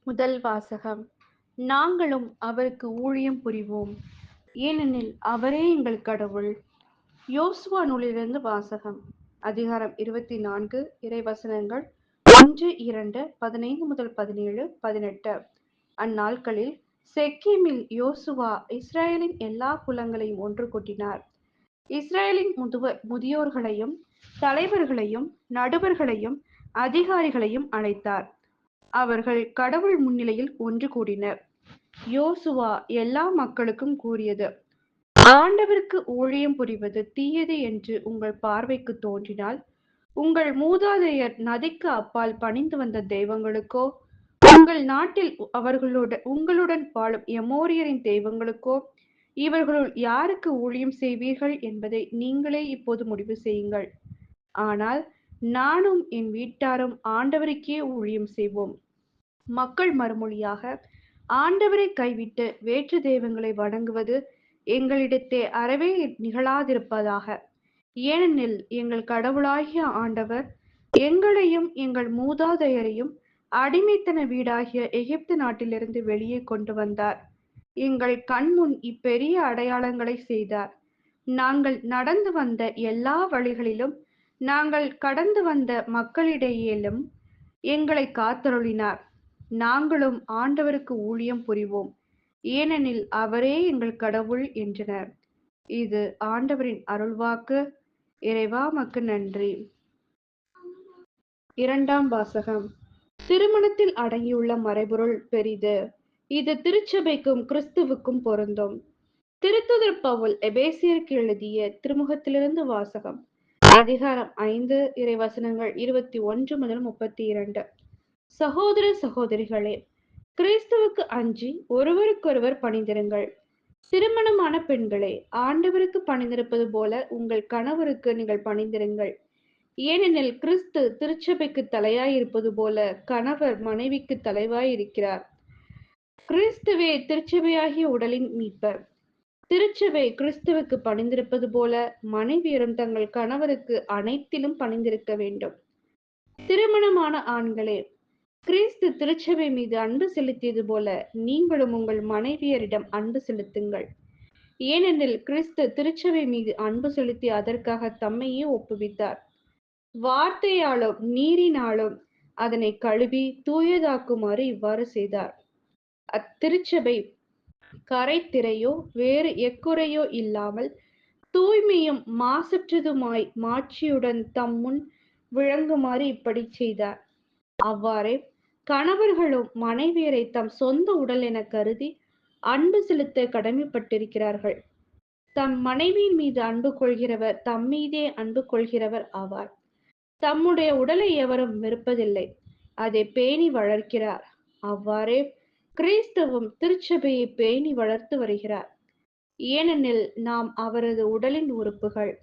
முதல் வாசகம். நாங்களும் அவருக்கு ஊழியம் புரிவோம், ஏனெனில் அவரே எங்கள் கடவுள். யோசுவா நூலிலிருந்து வாசகம். அதிகாரம் 24, இறைவசனங்கள் 1, 2, 15 முதல் 17, 18. அந்நாட்களில் செக்கேமில் யோசுவா இஸ்ரேலின் எல்லா குலங்களையும் ஒன்று கூட்டினார். இஸ்ரேலின் முதியோர்களையும் தலைவர்களையும் நடுவர்களையும் அதிகாரிகளையும் அழைத்தார். அவர்கள் கடவுள் முன்னிலையில் ஒன்று கூடினர். யோசுவா எல்லா மக்களுக்கும் கூறியது: ஆண்டவருக்கு ஊழியம் புரிவது தீயது என்று உங்கள் பார்வைக்கு தோன்றினால், உங்கள் மூதாதையர் நதிக்கு அப்பால் பணிந்து வந்த தெய்வங்களுக்கோ, உங்கள் நாட்டில் உங்களுடன் வாழும் எமோரியரின் தெய்வங்களுக்கோ இவர்களுள் யாருக்கு ஊழியம் செய்வீர்கள் என்பதை நீங்களே இப்போது முடிவு செய்யுங்கள். ஆனால் நானும் என் வீட்டாரும் ஆண்டவருக்கே ஊழியம் செய்வோம். மக்கள் மறுமொழியாக, ஆண்டவரை கைவிட்டு வேற்று தெய்வங்களை வணங்குவது எங்களிடத்தே அறவே நிகழாதிருப்பதாக. ஏனெனில் எங்கள் கடவுளாகிய ஆண்டவர் எங்களையும் எங்கள் மூதாதையரையும் அடிமைத்தன வீடாகிய எகிப்து நாட்டிலிருந்து வெளியே கொண்டு வந்தார். எங்கள் கண்முன் இப்பெரிய அடையாளங்களை செய்தார். நாங்கள் நடந்து வந்த எல்லா வழிகளிலும் நாங்கள் கடந்து வந்த மக்களிடையேலும் எங்களை காத்தருளினார். நாங்களும் ஆண்டவருக்கு ஊழியம் புரிவோம், ஏனெனில் அவரே எங்கள் கடவுள் என்றனர். இது ஆண்டவரின் அருள்வாக்கு. இறைவா உமக்கு நன்றி. இரண்டாம் வாசகம். திருமணத்தில் அடங்கியுள்ள மறைபொருள் பெரிது. இது திருச்சபைக்கும் கிறிஸ்துவுக்கும் பொருந்தும். திருத்துதர் பவுல் எபேசியருக்கு எழுதிய திருமுகத்திலிருந்து வாசகம். அதிகாரம் 5, இறைவசனங்கள் 21 முதல் 32. சகோதர சகோதரிகளே, கிறிஸ்துவுக்கு அஞ்சி ஒருவருக்கொருவர் பணிந்திருங்கள். திருமணமான பெண்களே, ஆண்டவருக்கு பணிந்திருப்பது போல உங்கள் கணவருக்கு நீங்கள் பணிந்திருங்கள். ஏனெனில் கிறிஸ்து திருச்சபைக்கு தலையாயிருப்பது போல கணவர் மனைவிக்கு தலைவாயிருக்கிறார். கிறிஸ்துவே திருச்சபையாகிய உடலின் மீட்பர். திருச்சபை கிறிஸ்துவுக்கு பணிந்திருப்பது போல மனைவியரும் தங்கள் கணவருக்கு அனைத்திலும் பணிந்திருக்க வேண்டும். திருமணமான ஆண்களே, கிறிஸ்து திருச்சபை மீது அன்பு செலுத்தியது போல நீங்களும் உங்கள் மனைவியரிடம் அன்பு செலுத்துங்கள். ஏனெனில் கிறிஸ்து திருச்சபை மீது அன்பு செலுத்தி அதற்காக தம்மையே ஒப்புவித்தார். வார்த்தையாலும் நீரினாலும் அதனை கழுவி தூயதாக்குமாறு இவ்வாறு செய்தார். அத்திருச்சபை கரைத்திரையோ வேறு எக்குறையோ இல்லாமல் தூய்மையும் மாசற்றதுமாய் மாட்சியுடன் தம் முன் விளங்குமாறு இப்படி செய்தார். அவ்வாறே கணவர்களும் மனைவியரை தம் சொந்த உடல் என கருதி அன்பு செலுத்த கடமைப்பட்டிருக்கிறார்கள். தம் மனைவியின் மீது அன்பு கொள்கிறவர் தம் மீதே அன்பு கொள்கிறவர் ஆவார். தம்முடைய உடலை எவரும் வெறுப்பதில்லை, அதை பேணி வளர்க்கிறார். அவ்வாறே கிறிஸ்துவும் திருச்சபையை பேணி வளர்த்து வருகிறார். ஏனெனில் நாம் அவரது உடலின் உறுப்புகள்.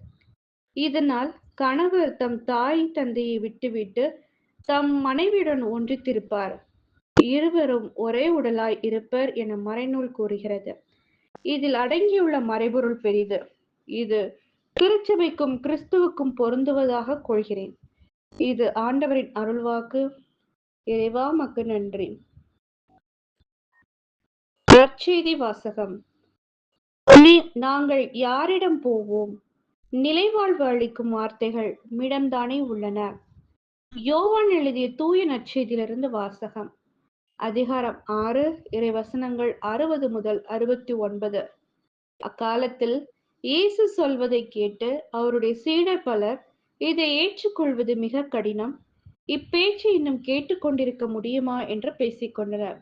இதனால் கணவர் தம் தாய் தந்தையை விட்டுவிட்டு தம் மனைவியுடன் ஒன்றித்திருப்பார். இருவரும் ஒரே உடலாய் இருப்பர் என மறைநூல் கூறுகிறது. இதில் அடங்கியுள்ள மறைபொருள் பெரிது. இது திருச்சபைக்கும் கிறிஸ்துவுக்கும் பொருந்துவதாக கொள்கிறேன். இது ஆண்டவரின் அருள்வாக்கு. இறைவா உமக்கு நன்றி. நற்செய்தி வாசகம். நாங்கள் யாரிடம் போவோம்? நிலைவாழ்வு அளிக்கும் வார்த்தைகள் மிடம்தானே உள்ளன. யோவான் எழுதிய தூய நற்செய்தியிலிருந்து வாசகம். அதிகாரம் 6, இறைவசனங்கள் 60 முதல் 69. அக்காலத்தில் இயேசு சொல்வதை கேட்டு அவருடைய சீடர் பலர், இதை ஏற்றுக்கொள்வது மிக கடினம், இப்பேச்சை இன்னும் கேட்டுக்கொண்டிருக்க முடியுமா என்று பேசிக்கொண்டனர்.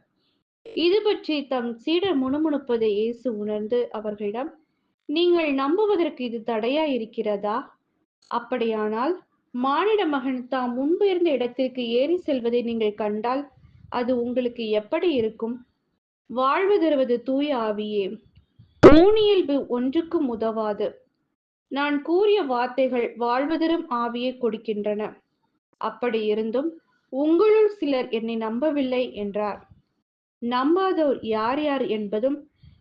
இது பற்றி தம் சீடர் முணுமுணுப்பதை இயேசு உணர்ந்து அவர்களிடம், நீங்கள் நம்புவதற்கு இது தடையாய் இருக்கிறதா? அப்படியானால் மானிட மகன் தாம் முன்பு இருந்த இடத்திற்கு ஏறி செல்வதை நீங்கள் கண்டால் அது உங்களுக்கு எப்படி இருக்கும்? வாழ்வு தருவது தூய ஆவியே. ஊனியல்பு ஒன்றுக்கும் உதவாது. நான் கூறிய வார்த்தைகள் வாழ்வு தரும் ஆவியை கொடுக்கின்றன. அப்படி இருந்தும் உங்களுள் சிலர் என்னை நம்பவில்லை என்றார். நம்பாதோர் யார் யார் என்பதும்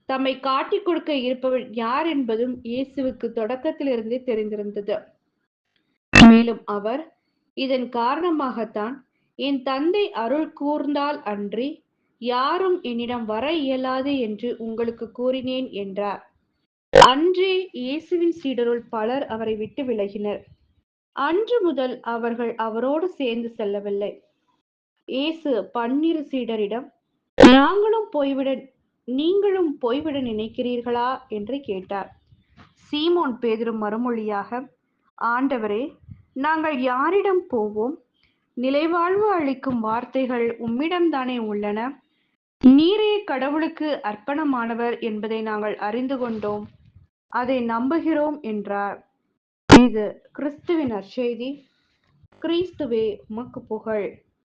தம்மை காட்டிக் கொடுக்க இருப்பவர் யார் என்பதும் இயேசுவுக்கு தொடக்கத்திலிருந்தே தெரிந்திருந்தது. மேலும் அவர், இதன் காரணமாகத்தான் என் தந்தை அருள் கூர்ந்தால் அன்றி யாரும் என்னிடம் வர இயலாது என்று உங்களுக்கு கூறினேன் என்றார். அன்றே இயேசுவின் சீடருள் பலர் அவரை விட்டு விலகினர். அன்று முதல் அவர்கள் அவரோடு சேர்ந்து செல்லவில்லை. இயேசு 12 சீடரிடம், நீங்களும் போய்விட நினைக்கிறீர்களா என்று கேட்டார். சீமோன் பேதுரு மறுமொழியாக, ஆண்டவரே, நாங்கள் யாரிடம் போவோம்? நிலைவாழ்வு அளிக்கும் வார்த்தைகள் உம்மிடம்தானே உள்ளன. நீரே கடவுளுக்கு அர்ப்பணமானவர் என்பதை நாங்கள் அறிந்து கொண்டோம், அதை நம்புகிறோம் என்றார். இது கிறிஸ்துவின் நற்செய்தி. கிறிஸ்துவே உமக்கு புகழ்.